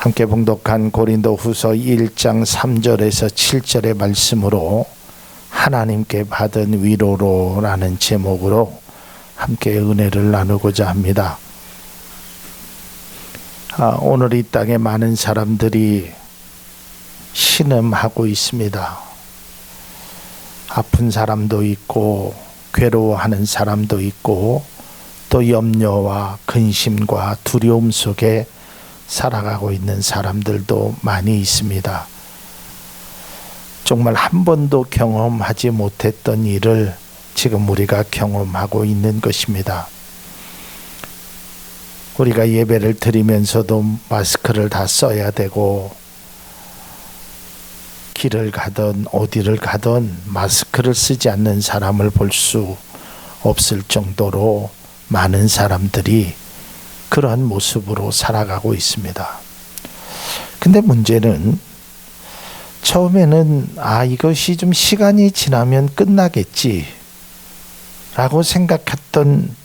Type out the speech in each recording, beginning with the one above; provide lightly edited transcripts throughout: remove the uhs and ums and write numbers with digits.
함께 봉독한 고린도후서 1장 3절에서 7절의 말씀으로 하나님께 받은 위로로라는 제목으로 함께 은혜를 나누고자 합니다. 오늘 이 땅에 많은 사람들이 신음하고 있습니다. 아픈 사람도 있고 괴로워하는 사람도 있고 또 염려와 근심과 두려움 속에 살아가고 있는 사람들도 많이 있습니다. 정말 한 번도 경험하지 못했던 일을 지금 우리가 경험하고 있는 것입니다. 우리가 예배를 드리면서도 마스크를 다 써야 되고, 길을 가든 어디를 가든 마스크를 쓰지 않는 사람을 볼 수 없을 정도로 많은 사람들이 그러한 모습으로 살아가고 있습니다. 근데 문제는 처음에는 이것이 좀 시간이 지나면 끝나겠지 라고 생각했던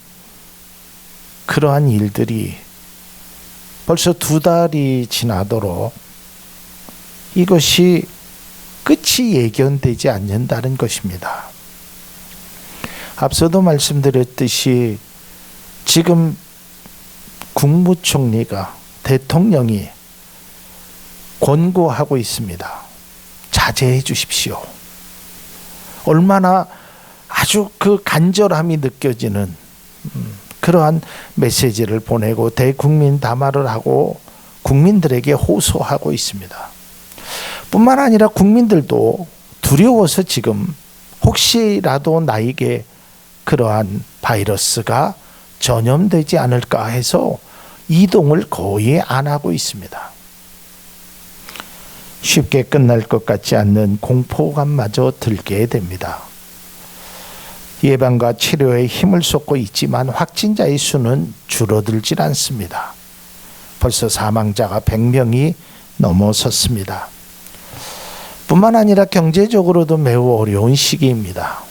그러한 일들이 벌써 2달이 지나도록 이것이 끝이 예견되지 않는다는 것입니다. 앞서도 말씀드렸듯이 지금 국무총리가, 대통령이 권고하고 있습니다. 자제해 주십시오. 얼마나 아주 그 간절함이 느껴지는 그러한 메시지를 보내고 대국민 담화를 하고 국민들에게 호소하고 있습니다. 뿐만 아니라 국민들도 두려워서 지금 혹시라도 나에게 그러한 바이러스가 전염되지 않을까 해서 이동을 거의 안 하고 있습니다. 쉽게 끝날 것 같지 않는 공포감마저 들게 됩니다. 예방과 치료에 힘을 쏟고 있지만 확진자의 수는 줄어들질 않습니다. 벌써 사망자가 100명이 넘어섰습니다. 뿐만 아니라 경제적으로도 매우 어려운 시기입니다.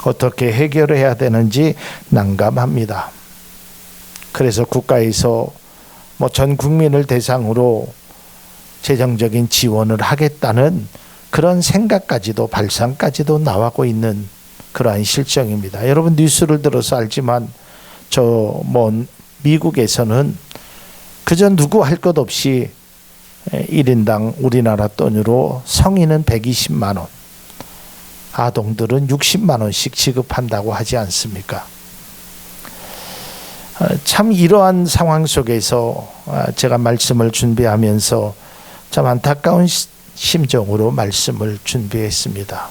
어떻게 해결해야 되는지 난감합니다. 그래서 국가에서 전 국민을 대상으로 재정적인 지원을 하겠다는 그런 생각까지도 발상까지도 나오고 있는 그러한 실정입니다. 여러분 뉴스를 들어서 알지만 미국에서는 그저 누구 할 것 없이 1인당 우리나라 돈으로 성인은 120만 원, 아동들은 60만 원씩 지급한다고 하지 않습니까? 참 이러한 상황 속에서 제가 말씀을 준비하면서 참 안타까운 심정으로 말씀을 준비했습니다.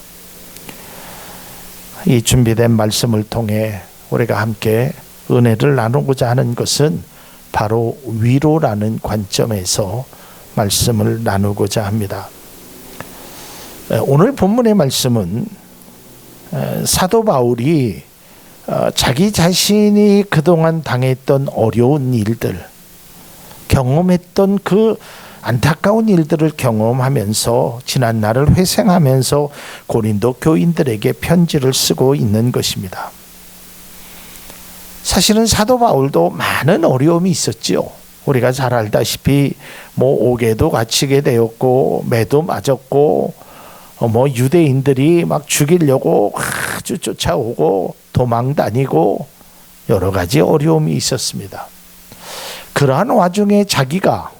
이 준비된 말씀을 통해 우리가 함께 은혜를 나누고자 하는 것은 바로 위로라는 관점에서 말씀을 나누고자 합니다. 오늘 본문의 말씀은 사도 바울이 자기 자신이 그동안 당했던 어려운 일들, 경험했던 그 안타까운 일들을 경험하면서 지난 날을 회상하면서 고린도 교인들에게 편지를 쓰고 있는 것입니다. 사실은 사도 바울도 많은 어려움이 있었지요. 우리가 잘 알다시피 옥에도 갇히게 되었고 매도 맞았고 유대인들이 막 죽이려고 아주 쫓아오고 도망 다니고 여러 가지 어려움이 있었습니다. 그러한 와중에 자기가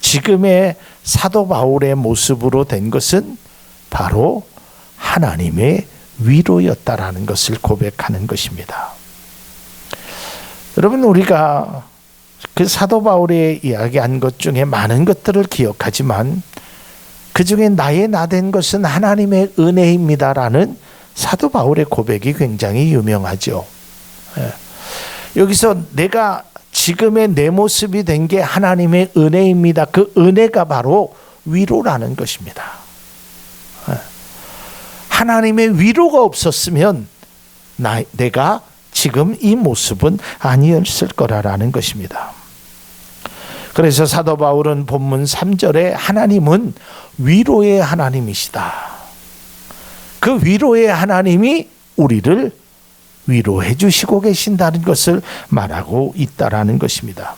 지금의 사도 바울의 모습으로 된 것은 바로 하나님의 위로였다라는 것을 고백하는 것입니다. 여러분 우리가 그 사도 바울의 이야기한 것 중에 많은 것들을 기억하지만 그 중에 나의 나된 것은 하나님의 은혜입니다라는 사도 바울의 고백이 굉장히 유명하죠. 여기서 내가 지금의 내 모습이 된 게 하나님의 은혜입니다. 그 은혜가 바로 위로라는 것입니다. 하나님의 위로가 없었으면 내가 지금 이 모습은 아니었을 거라는 것입니다. 그래서 사도 바울은 본문 3절에 하나님은 위로의 하나님이시다. 그 위로의 하나님이 우리를 위로해 주시고 계신다는 것을 말하고 있다라는 것입니다.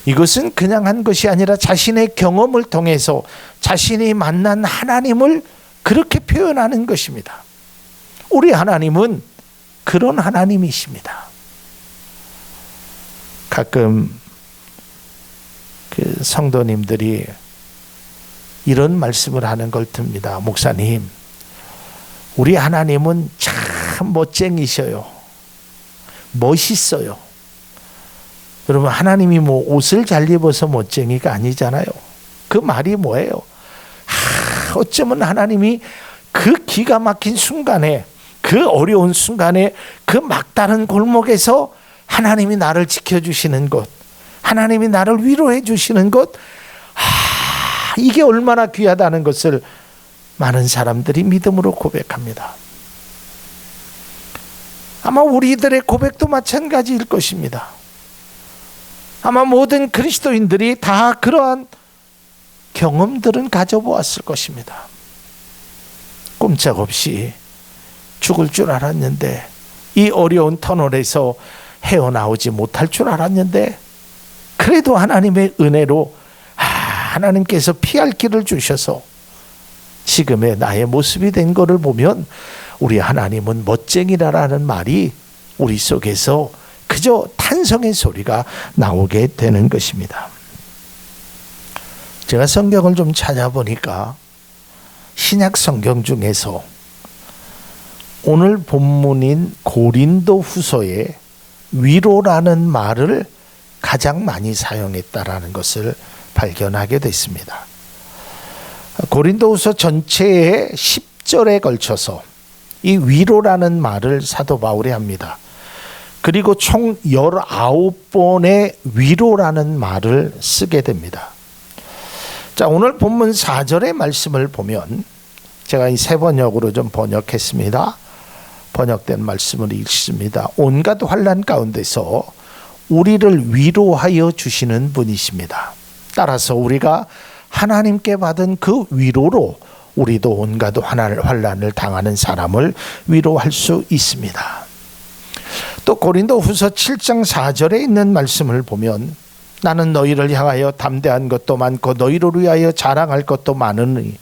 이것은 그냥 한 것이 아니라 자신의 경험을 통해서 자신이 만난 하나님을 그렇게 표현하는 것입니다. 우리 하나님은 그런 하나님이십니다. 가끔 그 성도님들이 이런 말씀을 하는 걸 듭니다. 목사님, 우리 하나님은 참 멋쟁이셔요. 멋있어요. 여러분, 하나님이 뭐 옷을 잘 입어서 멋쟁이가 아니잖아요. 그 말이 뭐예요? 어쩌면 하나님이 그 기가 막힌 순간에, 그 어려운 순간에, 그 막다른 골목에서 하나님이 나를 지켜주시는 것, 하나님이 나를 위로해 주시는 것, 이게 얼마나 귀하다는 것을 많은 사람들이 믿음으로 고백합니다. 아마 우리들의 고백도 마찬가지일 것입니다. 아마 모든 그리스도인들이 다 그러한 경험들은 가져보았을 것입니다. 꼼짝없이 죽을 줄 알았는데, 이 어려운 터널에서 헤어나오지 못할 줄 알았는데, 그래도 하나님의 은혜로 하나님께서 피할 길을 주셔서 지금의 나의 모습이 된 것을 보면 우리 하나님은 멋쟁이라는 말이 우리 속에서 그저 탄성의 소리가 나오게 되는 것입니다. 제가 성경을 좀 찾아보니까 신약 성경 중에서 오늘 본문인 고린도 후서에 위로라는 말을 가장 많이 사용했다라는 것을 발견하게 됐습니다. 고린도후서 전체의 10절에 걸쳐서 이 위로라는 말을 사도 바울이 합니다. 그리고 총 19번의 위로라는 말을 쓰게 됩니다. 자, 오늘 본문 4절의 말씀을 보면 제가 이 세 번역으로 좀 번역했습니다. 번역된 말씀을 읽습니다. 온갖 환난 가운데서 우리를 위로하여 주시는 분이십니다. 따라서 우리가 하나님께 받은 그 위로로 우리도 온갖 환난을 당하는 사람을 위로할 수 있습니다. 또 고린도후서 7장 4절에 있는 말씀을 보면 나는 너희를 향하여 담대한 것도 많고 너희를 위하여 자랑할 것도 많으니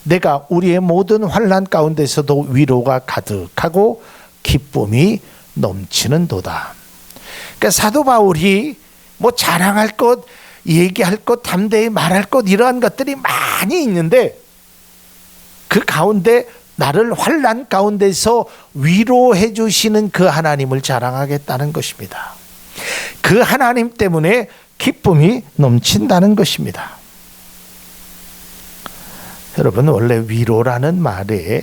내가 우리의 모든 환난 가운데서도 위로가 가득하고 기쁨이 넘치는도다. 그러니까 사도 바울이 뭐 자랑할 것, 얘기할 것, 담대히 말할 것, 이러한 것들이 많이 있는데 그 가운데 나를 환난 가운데서 위로해 주시는 그 하나님을 자랑하겠다는 것입니다. 그 하나님 때문에 기쁨이 넘친다는 것입니다. 여러분, 원래 위로라는 말의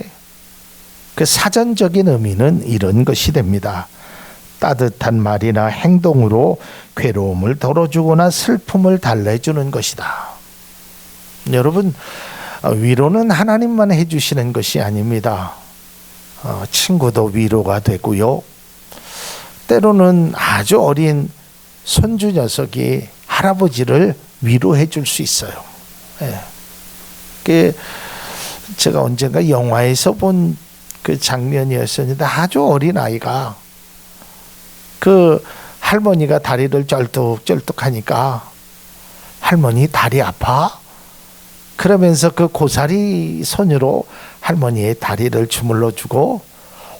그 사전적인 의미는 이런 것이 됩니다. 따뜻한 말이나 행동으로 괴로움을 덜어주거나 슬픔을 달래주는 것이다. 여러분, 위로는 하나님만 해주시는 것이 아닙니다. 친구도 위로가 되고요. 때로는 아주 어린 손주 녀석이 할아버지를 위로해 줄 수 있어요. 예. 제가 언젠가 영화에서 본 그 장면이었었는데 아주 어린 아이가 그 할머니가 다리를 쩔뚝쩔뚝 하니까 할머니 다리 아파? 그러면서 그 고사리 손으로 할머니의 다리를 주물러 주고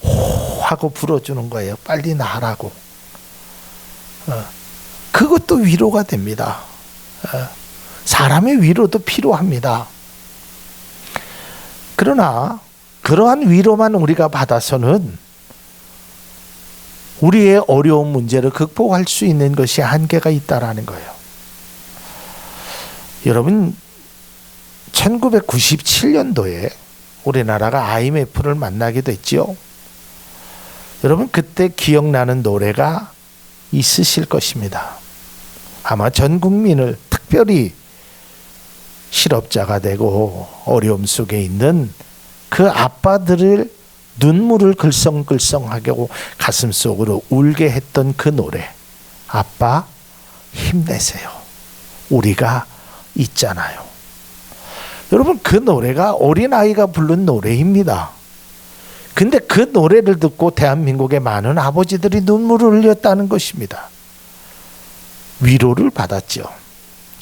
호 하고 불어주는 거예요. 빨리 나으라고. 그것도 위로가 됩니다. 사람의 위로도 필요합니다. 그러나 그러한 위로만 우리가 받아서는 우리의 어려운 문제를 극복할 수 있는 것이 한계가 있다라는 거예요. 여러분, 1997년도에 우리나라가 IMF를 만나게 됐죠. 여러분, 그때 기억나는 노래가 있으실 것입니다. 아마 전 국민을, 특별히 실업자가 되고 어려움 속에 있는 그 아빠들을 눈물을 글썽글썽하게 하고 가슴속으로 울게 했던 그 노래, 아빠 힘내세요, 우리가 있잖아요. 여러분, 그 노래가 어린아이가 부른 노래입니다. 근데 그 노래를 듣고 대한민국의 많은 아버지들이 눈물을 흘렸다는 것입니다. 위로를 받았죠.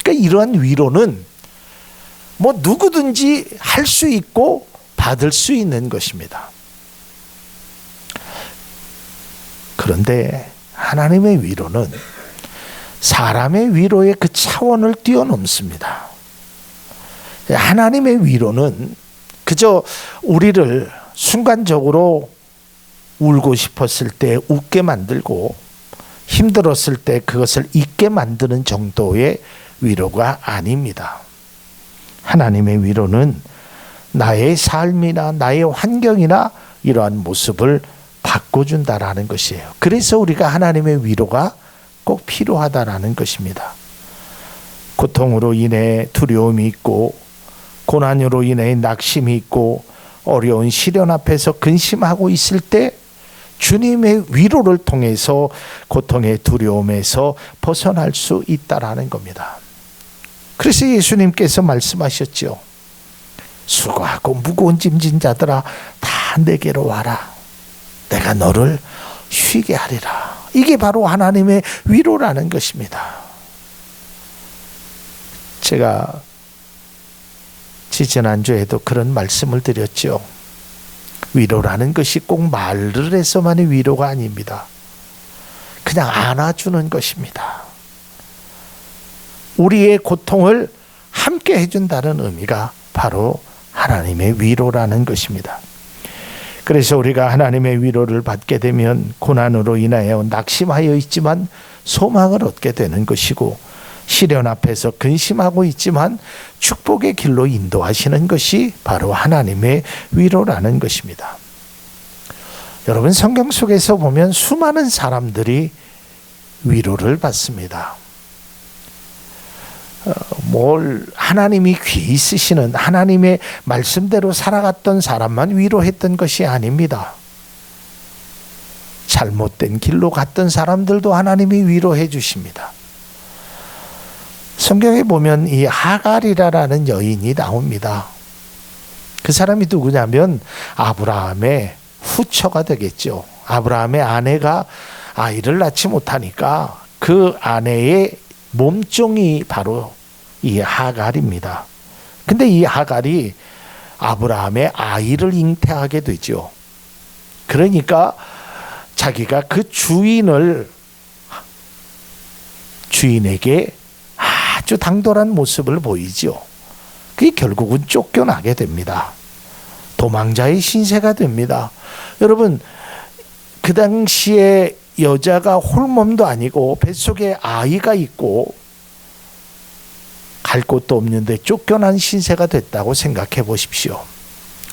그러니까 이러한 위로는 뭐 누구든지 할 수 있고 받을 수 있는 것입니다. 그런데 하나님의 위로는 사람의 위로의 그 차원을 뛰어넘습니다. 하나님의 위로는 그저 우리를 순간적으로 울고 싶었을 때 웃게 만들고 힘들었을 때 그것을 잊게 만드는 정도의 위로가 아닙니다. 하나님의 위로는 나의 삶이나 나의 환경이나 이러한 모습을 바꿔준다라는 것이에요. 그래서 우리가 하나님의 위로가 꼭 필요하다라는 것입니다. 고통으로 인해 두려움이 있고 고난으로 인해 낙심이 있고 어려운 시련 앞에서 근심하고 있을 때 주님의 위로를 통해서 고통의 두려움에서 벗어날 수 있다라는 겁니다. 그래서 예수님께서 말씀하셨죠. 수고하고 무거운 짐진 자들아 다 내게로 와라. 내가 너를 쉬게 하리라. 이게 바로 하나님의 위로라는 것입니다. 제가 지지난주에도 그런 말씀을 드렸죠. 위로라는 것이 꼭 말을 해서만의 위로가 아닙니다. 그냥 안아주는 것입니다. 우리의 고통을 함께 해준다는 의미가 바로 하나님의 위로라는 것입니다. 그래서 우리가 하나님의 위로를 받게 되면 고난으로 인하여 낙심하여 있지만 소망을 얻게 되는 것이고 시련 앞에서 근심하고 있지만 축복의 길로 인도하시는 것이 바로 하나님의 위로라는 것입니다. 여러분 성경 속에서 보면 수많은 사람들이 위로를 받습니다. 하나님이 귀히 쓰시는 하나님의 말씀대로 살아갔던 사람만 위로했던 것이 아닙니다. 잘못된 길로 갔던 사람들도 하나님이 위로해 주십니다. 성경에 보면 이 하갈이라는 여인이 나옵니다. 그 사람이 누구냐면 아브라함의 후처가 되겠죠. 아브라함의 아내가 아이를 낳지 못하니까 그 아내의 몸종이 바로 이 하갈입니다. 근데 이 하갈이 아브라함의 아이를 잉태하게 되죠. 그러니까 자기가 그 주인에게 아주 당돌한 모습을 보이죠. 그게 결국은 쫓겨나게 됩니다. 도망자의 신세가 됩니다. 여러분 그 당시에 여자가 홀몸도 아니고 뱃속에 아이가 있고 갈 곳도 없는데 쫓겨난 신세가 됐다고 생각해 보십시오.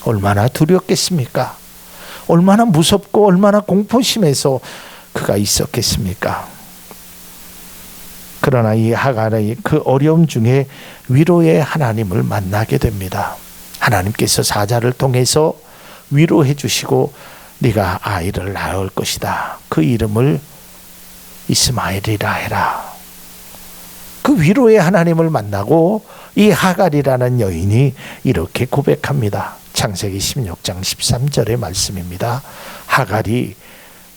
얼마나 두렵겠습니까? 얼마나 무섭고 얼마나 공포심에서 그가 있었겠습니까? 그러나 이 하갈의 그 어려움 중에 위로의 하나님을 만나게 됩니다. 하나님께서 사자를 통해서 위로해 주시고 네가 아이를 낳을 것이다. 그 이름을 이스마엘이라 해라. 그 위로의 하나님을 만나고 이 하갈이라는 여인이 이렇게 고백합니다. 창세기 16장 13절의 말씀입니다. 하갈이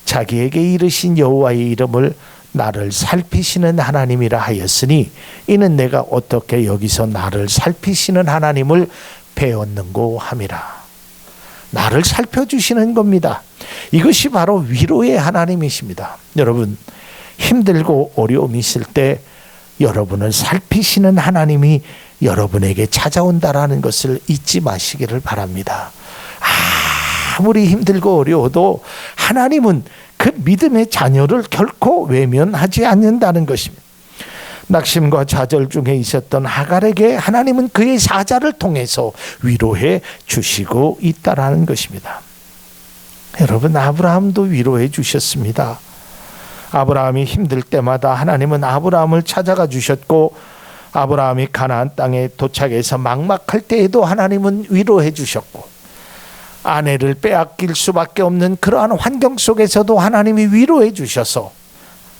자기에게 이르신 여호와의 이름을 나를 살피시는 하나님이라 하였으니 이는 내가 어떻게 여기서 나를 살피시는 하나님을 배웠는고 함이라. 나를 살펴주시는 겁니다. 이것이 바로 위로의 하나님이십니다. 여러분 힘들고 어려움이 있을 때 여러분을 살피시는 하나님이 여러분에게 찾아온다라는 것을 잊지 마시기를 바랍니다. 아무리 힘들고 어려워도 하나님은 그 믿음의 자녀를 결코 외면하지 않는다는 것입니다. 낙심과 좌절 중에 있었던 하갈에게 하나님은 그의 사자를 통해서 위로해 주시고 있다라는 것입니다. 여러분 아브라함도 위로해 주셨습니다. 아브라함이 힘들 때마다 하나님은 아브라함을 찾아가 주셨고 아브라함이 가나안 땅에 도착해서 막막할 때에도 하나님은 위로해 주셨고 아내를 빼앗길 수밖에 없는 그러한 환경 속에서도 하나님이 위로해 주셔서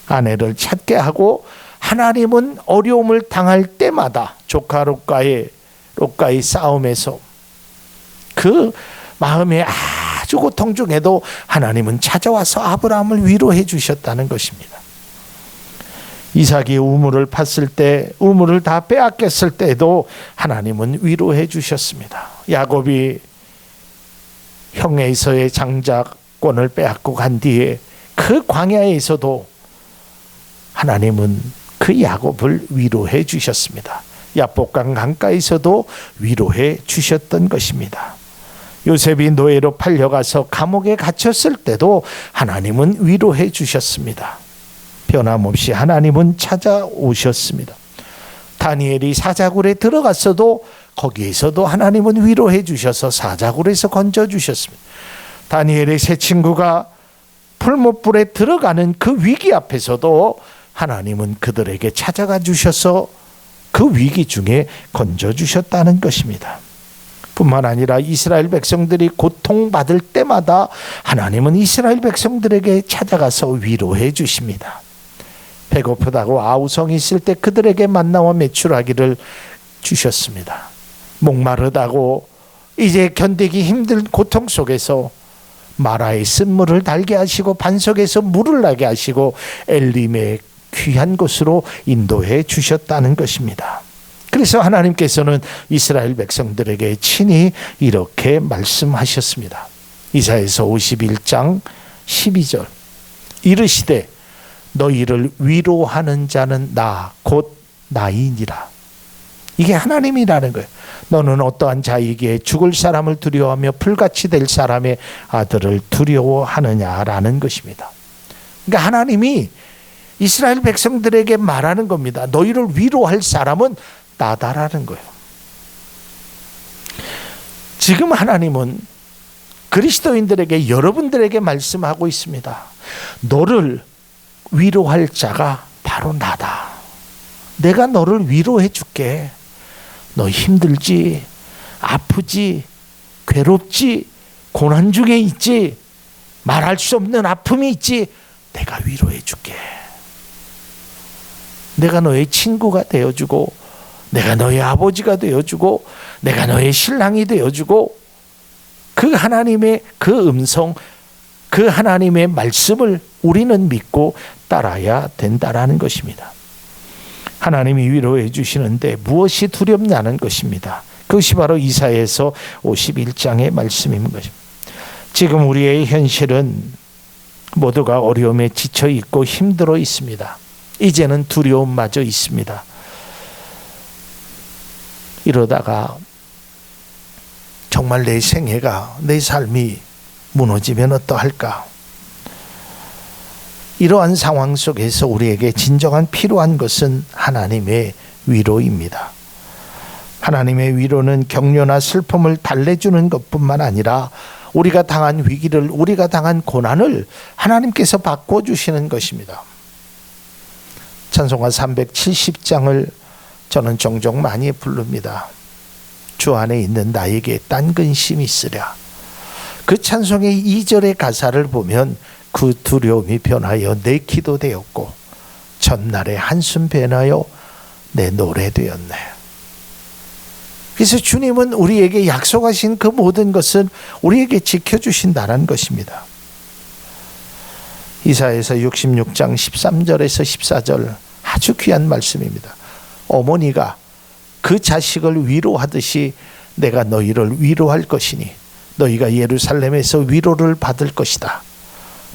아내를 찾게 하고 하나님은 어려움을 당할 때마다 조카 롯과의 싸움에서 그 마음에 아주 고통 중에도 하나님은 찾아와서 아브라함을 위로해 주셨다는 것입니다. 이삭이 우물을 팠을 때, 우물을 다 빼앗겼을 때도 하나님은 위로해 주셨습니다. 야곱이 형에서의 장자권을 빼앗고 간 뒤에 그 광야에서도 하나님은 그 야곱을 위로해 주셨습니다. 야복강 강가에서도 위로해 주셨던 것입니다. 요셉이 노예로 팔려가서 감옥에 갇혔을 때도 하나님은 위로해 주셨습니다. 변함없이 하나님은 찾아오셨습니다. 다니엘이 사자굴에 들어갔어도 거기에서도 하나님은 위로해 주셔서 사자굴에서 건져주셨습니다. 다니엘의 세 친구가 풀무불에 들어가는 그 위기 앞에서도 하나님은 그들에게 찾아가 주셔서 그 위기 중에 건져주셨다는 것입니다. 뿐만 아니라 이스라엘 백성들이 고통받을 때마다 하나님은 이스라엘 백성들에게 찾아가서 위로해 주십니다. 배고프다고 아우성이 있을 때 그들에게 만나와 메추라기를 주셨습니다. 목마르다고 이제 견디기 힘든 고통 속에서 마라의 쓴물을 달게 하시고 반석에서 물을 나게 하시고 엘림의 귀한 곳으로 인도해 주셨다는 것입니다. 그래서 하나님께서는 이스라엘 백성들에게 친히 이렇게 말씀하셨습니다. 이사야서 51장 12절 이르시되 너희를 위로하는 자는 나 곧 나이니라. 이게 하나님이라는 거예요. 너는 어떠한 자이기에 죽을 사람을 두려워하며 풀같이 될 사람의 아들을 두려워하느냐라는 것입니다. 그러니까 하나님이 이스라엘 백성들에게 말하는 겁니다. 너희를 위로할 사람은 나다라는 거예요. 지금 하나님은 그리스도인들에게, 여러분들에게 말씀하고 있습니다. 너를 위로할 자가 바로 나다. 내가 너를 위로해 줄게. 너 힘들지, 아프지, 괴롭지, 고난 중에 있지, 말할 수 없는 아픔이 있지, 내가 위로해 줄게. 내가 너의 친구가 되어주고, 내가 너의 아버지가 되어주고, 내가 너의 신랑이 되어주고, 그 하나님의 그 음성, 그 하나님의 말씀을 우리는 믿고 따라야 된다라는 것입니다. 하나님이 위로해 주시는데 무엇이 두렵냐는 것입니다. 그것이 바로 이사야서 51장의 말씀인 것입니다. 지금 우리의 현실은 모두가 어려움에 지쳐 있고 힘들어 있습니다. 이제는 두려움마저 있습니다. 이러다가 정말 내 생애가, 내 삶이 무너지면 어떠할까? 이러한 상황 속에서 우리에게 진정한 필요한 것은 하나님의 위로입니다. 하나님의 위로는 격려나 슬픔을 달래주는 것뿐만 아니라 우리가 당한 위기를, 우리가 당한 고난을 하나님께서 바꿔주시는 것입니다. 찬송가 370장을 저는 종종 많이 부릅니다. 주 안에 있는 나에게 딴 근심이 있으랴. 그 찬송의 2절의 가사를 보면 그 두려움이 변하여 내 기도 되었고 전날의 한숨 변하여 내 노래 되었네. 그래서 주님은 우리에게 약속하신 그 모든 것은 우리에게 지켜주신다는 것입니다. 이사야서 66장 13절에서 14절 아주 귀한 말씀입니다. 어머니가 그 자식을 위로하듯이 내가 너희를 위로할 것이니 너희가 예루살렘에서 위로를 받을 것이다.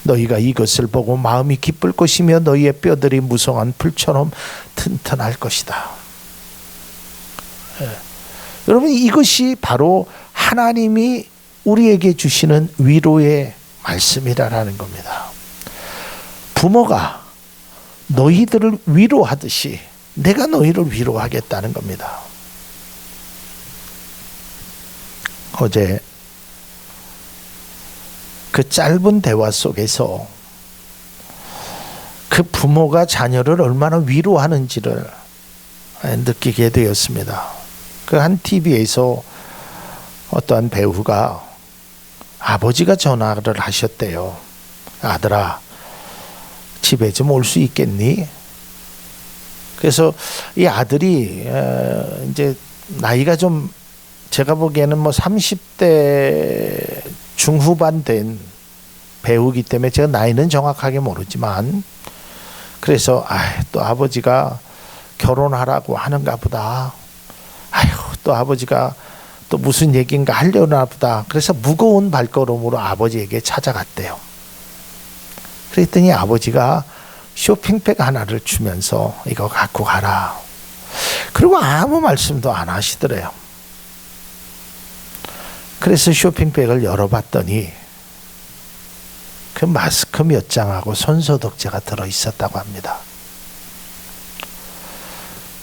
너희가 이것을 보고 마음이 기쁠 것이며 너희의 뼈들이 무성한 풀처럼 튼튼할 것이다. 여러분, 이것이 바로 하나님이 우리에게 주시는 위로의 말씀이라는 겁니다. 부모가 너희들을 위로하듯이 내가 너희를 위로하겠다는 겁니다. 어제 그 짧은 대화 속에서 그 부모가 자녀를 얼마나 위로하는지를 느끼게 되었습니다. 그 한 TV에서 어떠한 배우가 아버지가 전화를 하셨대요. 아들아, 집에 좀 올 수 있겠니? 그래서 이 아들이 이제 나이가 좀 제가 보기에는 뭐 30대 중후반 된 배우기 때문에 제가 나이는 정확하게 모르지만 그래서 또 아버지가 결혼하라고 하는가 보다. 또 아버지가 또 무슨 얘기인가 하려나 보다. 그래서 무거운 발걸음으로 아버지에게 찾아갔대요. 그랬더니 아버지가 쇼핑백 하나를 주면서 이거 갖고 가라. 그리고 아무 말씀도 안 하시더래요. 그래서 쇼핑백을 열어봤더니 그 마스크 몇 장하고 손소독제가 들어있었다고 합니다.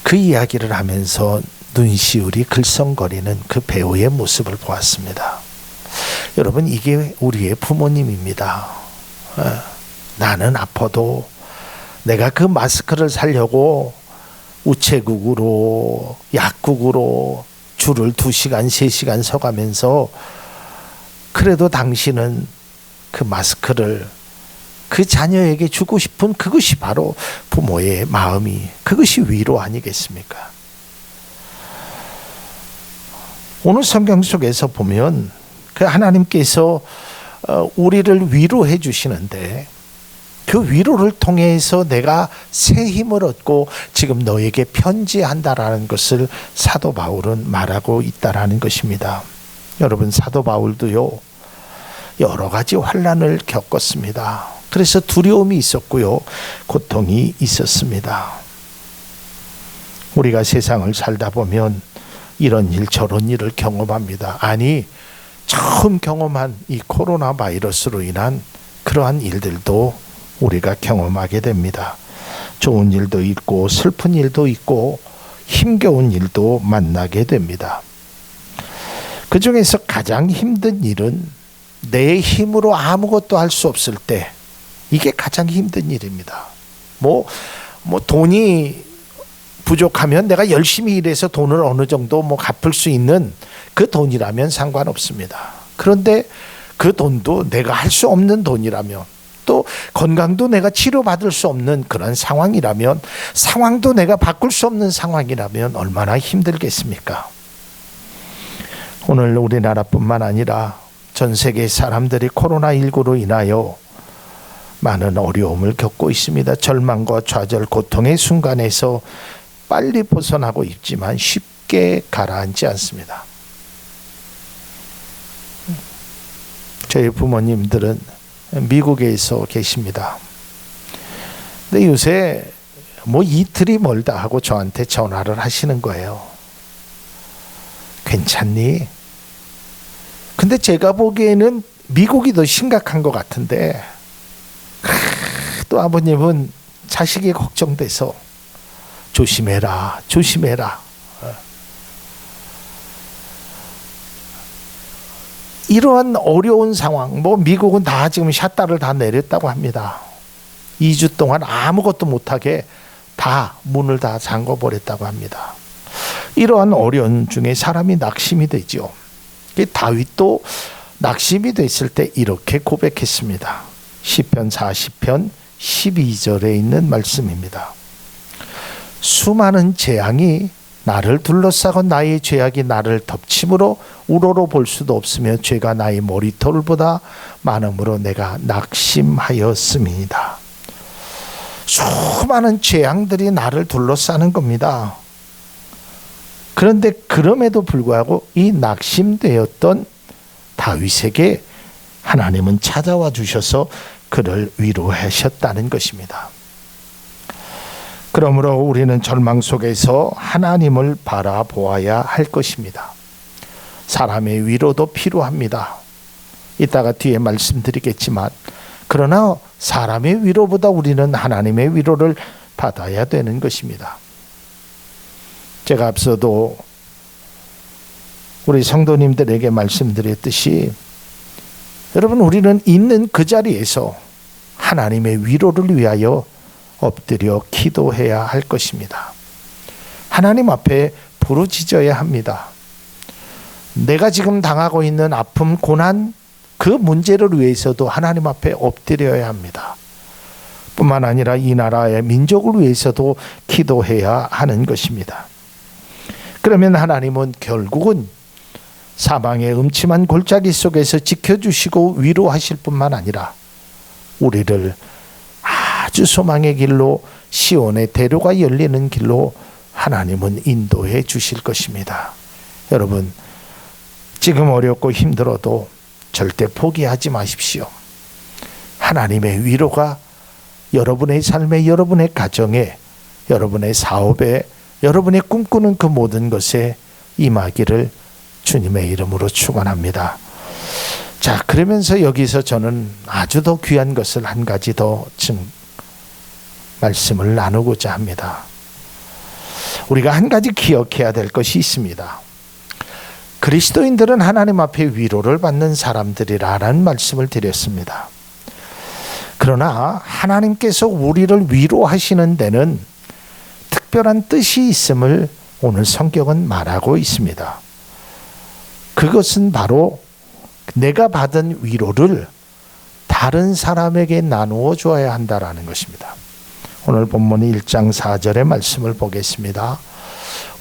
그 이야기를 하면서 눈시울이 글썽거리는 그 배우의 모습을 보았습니다. 여러분, 이게 우리의 부모님입니다. 나는 아파도 내가 그 마스크를 사려고 우체국으로 약국으로 줄을 2시간 3시간 서가면서 그래도 당신은 그 마스크를 그 자녀에게 주고 싶은 그것이 바로 부모의 마음이, 그것이 위로 아니겠습니까? 오늘 성경 속에서 보면 그 하나님께서 우리를 위로해 주시는데 그 위로를 통해서 내가 새 힘을 얻고 지금 너에게 편지한다라는 것을 사도 바울은 말하고 있다라는 것입니다. 여러분, 사도 바울도요, 여러 가지 환난을 겪었습니다. 그래서 두려움이 있었고요, 고통이 있었습니다. 우리가 세상을 살다 보면 이런 일 저런 일을 경험합니다. 아니, 처음 경험한 이 코로나 바이러스로 인한 그러한 일들도 우리가 경험하게 됩니다. 좋은 일도 있고 슬픈 일도 있고 힘겨운 일도 만나게 됩니다. 그 중에서 가장 힘든 일은 내 힘으로 아무것도 할 수 없을 때, 이게 가장 힘든 일입니다. 뭐 돈이 부족하면 내가 열심히 일해서 돈을 어느 정도 갚을 수 있는 그 돈이라면 상관없습니다. 그런데 그 돈도 내가 할 수 없는 돈이라면, 또 건강도 내가 치료받을 수 없는 그런 상황이라면, 상황도 내가 바꿀 수 없는 상황이라면 얼마나 힘들겠습니까? 오늘 우리나라뿐만 아니라 전 세계 사람들이 코로나19로 인하여 많은 어려움을 겪고 있습니다. 절망과 좌절, 고통의 순간에서 빨리 벗어나고 있지만 쉽게 가라앉지 않습니다. 저희 부모님들은 미국에서 계십니다. 근데 요새 이틀이 멀다 하고 저한테 전화를 하시는 거예요. 괜찮니? 근데 제가 보기에는 미국이 더 심각한 것 같은데, 또 아버님은 자식이 걱정돼서 조심해라, 조심해라. 이러한 어려운 상황, 미국은 다 지금 샷다를 다 내렸다고 합니다. 2주 동안 아무것도 못하게 다 문을 다 잠궈버렸다고 합니다. 이러한 어려운 중에 사람이 낙심이 되죠. 다윗도 낙심이 됐을 때 이렇게 고백했습니다. 시편 40편 12절에 있는 말씀입니다. 수많은 재앙이 나를 둘러싸고 나의 죄악이 나를 덮침으로 우러러 볼 수도 없으며 죄가 나의 머리털보다 많음으로 내가 낙심하였음이니이다. 수많은 재앙들이 나를 둘러싸는 겁니다. 그런데 그럼에도 불구하고 이 낙심되었던 다윗에게 하나님은 찾아와 주셔서 그를 위로하셨다는 것입니다. 그러므로 우리는 절망 속에서 하나님을 바라보아야 할 것입니다. 사람의 위로도 필요합니다. 이따가 뒤에 말씀드리겠지만, 그러나 사람의 위로보다 우리는 하나님의 위로를 받아야 되는 것입니다. 제가 앞서도 우리 성도님들에게 말씀드렸듯이, 여러분, 우리는 있는 그 자리에서 하나님의 위로를 위하여 엎드려 기도해야 할 것입니다. 하나님 앞에 부르짖어야 합니다. 내가 지금 당하고 있는 아픔, 고난, 그 문제를 위해서도 하나님 앞에 엎드려야 합니다. 뿐만 아니라 이 나라의 민족을 위해서도 기도해야 하는 것입니다. 그러면 하나님은 결국은 사방의 음침한 골짜기 속에서 지켜주시고 위로하실 뿐만 아니라 우리를 아주 소망의 길로, 시온의 대로가 열리는 길로 하나님은 인도해 주실 것입니다. 여러분, 지금 어렵고 힘들어도 절대 포기하지 마십시오. 하나님의 위로가 여러분의 삶에, 여러분의 가정에, 여러분의 사업에, 여러분의 꿈꾸는 그 모든 것에 임하기를 주님의 이름으로 축원합니다. 자, 그러면서 여기서 저는 아주 더 귀한 것을 한 가지 더 말씀을 나누고자 합니다. 우리가 한 가지 기억해야 될 것이 있습니다. 그리스도인들은 하나님 앞에 위로를 받는 사람들이라는 말씀을 드렸습니다. 그러나 하나님께서 우리를 위로하시는 데는 특별한 뜻이 있음을 오늘 성경은 말하고 있습니다. 그것은 바로 내가 받은 위로를 다른 사람에게 나누어 주어야 한다라는 것입니다. 오늘 본문 1장 4절의 말씀을 보겠습니다.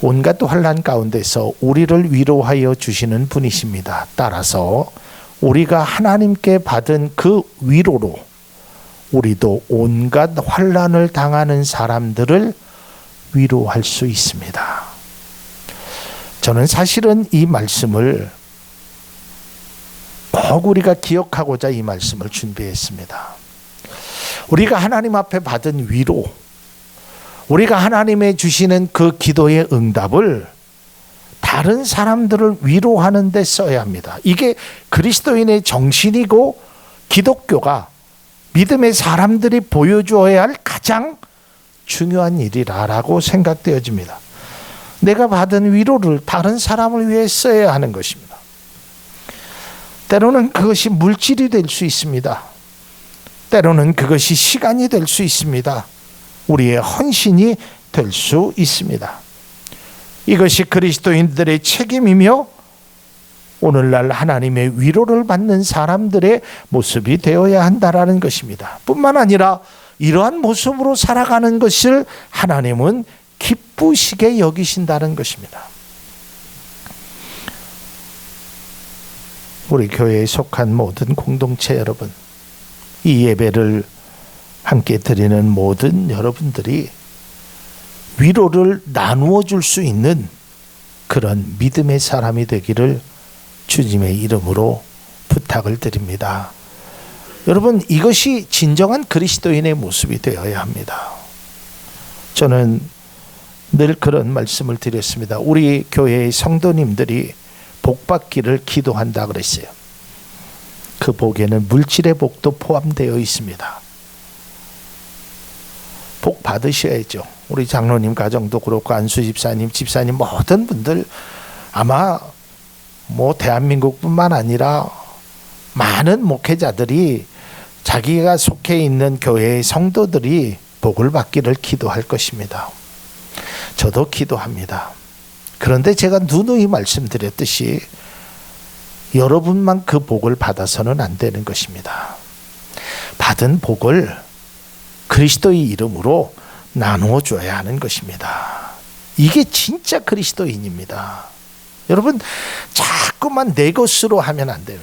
온갖 환난 가운데서 우리를 위로하여 주시는 분이십니다. 따라서 우리가 하나님께 받은 그 위로로 우리도 온갖 환난을 당하는 사람들을 위로할 수 있습니다. 저는 사실은 이 말씀을 꼭 우리가 기억하고자 이 말씀을 준비했습니다. 우리가 하나님 앞에 받은 위로, 우리가 하나님의 주시는 그 기도의 응답을 다른 사람들을 위로하는 데 써야 합니다. 이게 그리스도인의 정신이고 기독교가 믿음의 사람들이 보여주어야 할 가장 중요한 일이라고 생각되어집니다. 내가 받은 위로를 다른 사람을 위해 써야 하는 것입니다. 때로는 그것이 물질이 될 수 있습니다. 때로는 그것이 시간이 될 수 있습니다. 우리의 헌신이 될 수 있습니다. 이것이 그리스도인들의 책임이며 오늘날 하나님의 위로를 받는 사람들의 모습이 되어야 한다라는 것입니다. 뿐만 아니라 이러한 모습으로 살아가는 것을 하나님은 기쁘시게 여기신다는 것입니다. 우리 교회에 속한 모든 공동체 여러분, 이 예배를 함께 드리는 모든 여러분들이 위로를 나누어 줄 수 있는 그런 믿음의 사람이 되기를 주님의 이름으로 부탁을 드립니다. 여러분, 이것이 진정한 그리스도인의 모습이 되어야 합니다. 저는 늘 그런 말씀을 드렸습니다. 우리 교회의 성도님들이 복 받기를 기도한다 그랬어요. 그 복에는 물질의 복도 포함되어 있습니다. 복 받으셔야죠. 우리 장로님 가정도 그렇고 안수 집사님, 모든 분들 아마 대한민국뿐만 아니라 많은 목회자들이 자기가 속해 있는 교회의 성도들이 복을 받기를 기도할 것입니다. 저도 기도합니다. 그런데 제가 누누이 말씀드렸듯이 여러분만 그 복을 받아서는 안 되는 것입니다. 받은 복을 그리스도의 이름으로 나누어 줘야 하는 것입니다. 이게 진짜 그리스도인입니다. 여러분, 자꾸만 내 것으로 하면 안 돼요.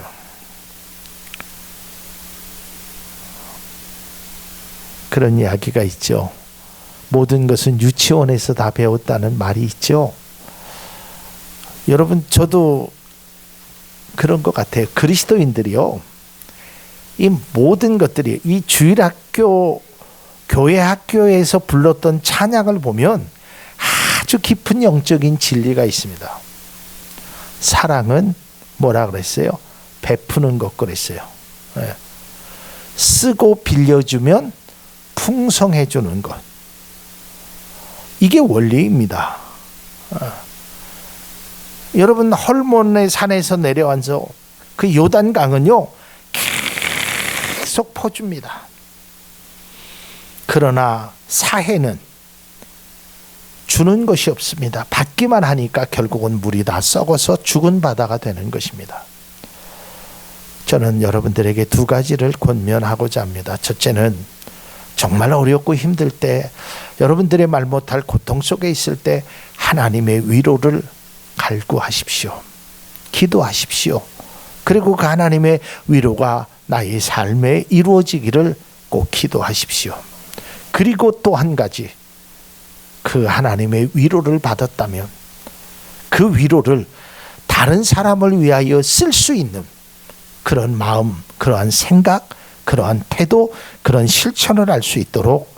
그런 이야기가 있죠. 모든 것은 유치원에서 다 배웠다는 말이 있죠. 여러분, 저도 그런 것 같아요. 그리스도인들이요, 이 모든 것들이 이 주일학교, 교회 학교에서 불렀던 찬양을 보면 아주 깊은 영적인 진리가 있습니다. 사랑은 뭐라 그랬어요? 베푸는 것 그랬어요. 쓰고 빌려주면 풍성해 주는 것. 이게 원리입니다. 여러분, 헐몬의 산에서 내려와서 그 요단강은요 계속 퍼줍니다. 그러나 사해는 주는 것이 없습니다. 받기만 하니까 결국은 물이 다 썩어서 죽은 바다가 되는 것입니다. 저는 여러분들에게 두 가지를 권면하고자 합니다. 첫째는 정말 어렵고 힘들 때, 여러분들의 말 못할 고통 속에 있을 때 하나님의 위로를 갈구하십시오. 기도하십시오. 그리고 그 하나님의 위로가 나의 삶에 이루어지기를 꼭 기도하십시오. 그리고 또 한 가지, 그 하나님의 위로를 받았다면 그 위로를 다른 사람을 위하여 쓸 수 있는 그런 마음, 그러한 생각, 그러한 태도, 그런 실천을 할 수 있도록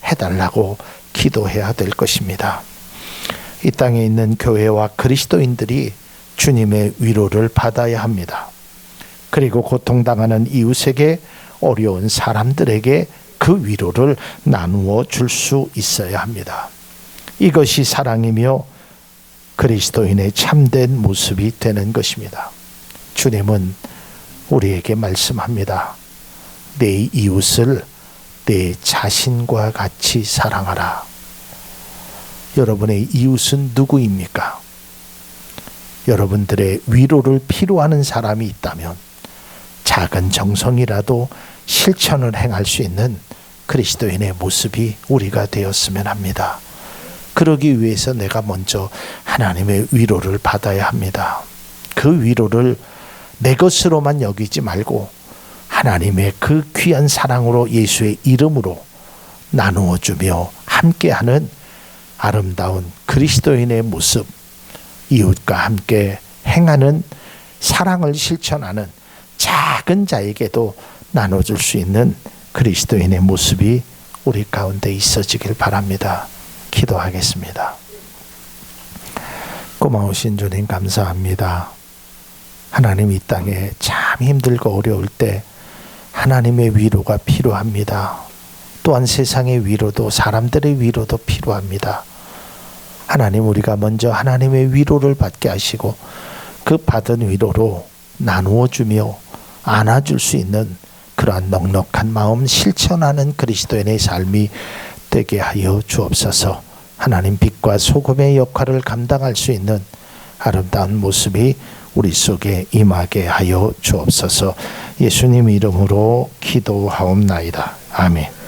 해달라고 기도해야 될 것입니다. 이 땅에 있는 교회와 그리스도인들이 주님의 위로를 받아야 합니다. 그리고 고통당하는 이웃에게, 어려운 사람들에게 그 위로를 나누어 줄 수 있어야 합니다. 이것이 사랑이며 그리스도인의 참된 모습이 되는 것입니다. 주님은 우리에게 말씀합니다. 내 이웃을 내 자신과 같이 사랑하라. 여러분의 이웃은 누구입니까? 여러분들의 위로를 필요하는 사람이 있다면 작은 정성이라도 실천을 행할 수 있는 그리스도인의 모습이 우리가 되었으면 합니다. 그러기 위해서 내가 먼저 하나님의 위로를 받아야 합니다. 그 위로를 내 것으로만 여기지 말고 하나님의 그 귀한 사랑으로, 예수의 이름으로 나누어 주며 함께하는 아름다운 그리스도인의 모습, 이웃과 함께 행하는, 사랑을 실천하는, 작은 자에게도 나눠줄 수 있는 그리스도인의 모습이 우리 가운데 있어지길 바랍니다. 기도하겠습니다. 고마우신 주님 감사합니다. 하나님, 이 땅에 참 힘들고 어려울 때 하나님의 위로가 필요합니다. 또한 세상의 위로도, 사람들의 위로도 필요합니다. 하나님, 우리가 먼저 하나님의 위로를 받게 하시고 그 받은 위로로 나누어 주며 안아줄 수 있는 그러한 넉넉한 마음 실천하는 그리스도인의 삶이 되게 하여 주옵소서. 하나님, 빛과 소금의 역할을 감당할 수 있는 아름다운 모습이 우리 속에 임하게 하여 주옵소서. 예수님 이름으로 기도하옵나이다. 아멘.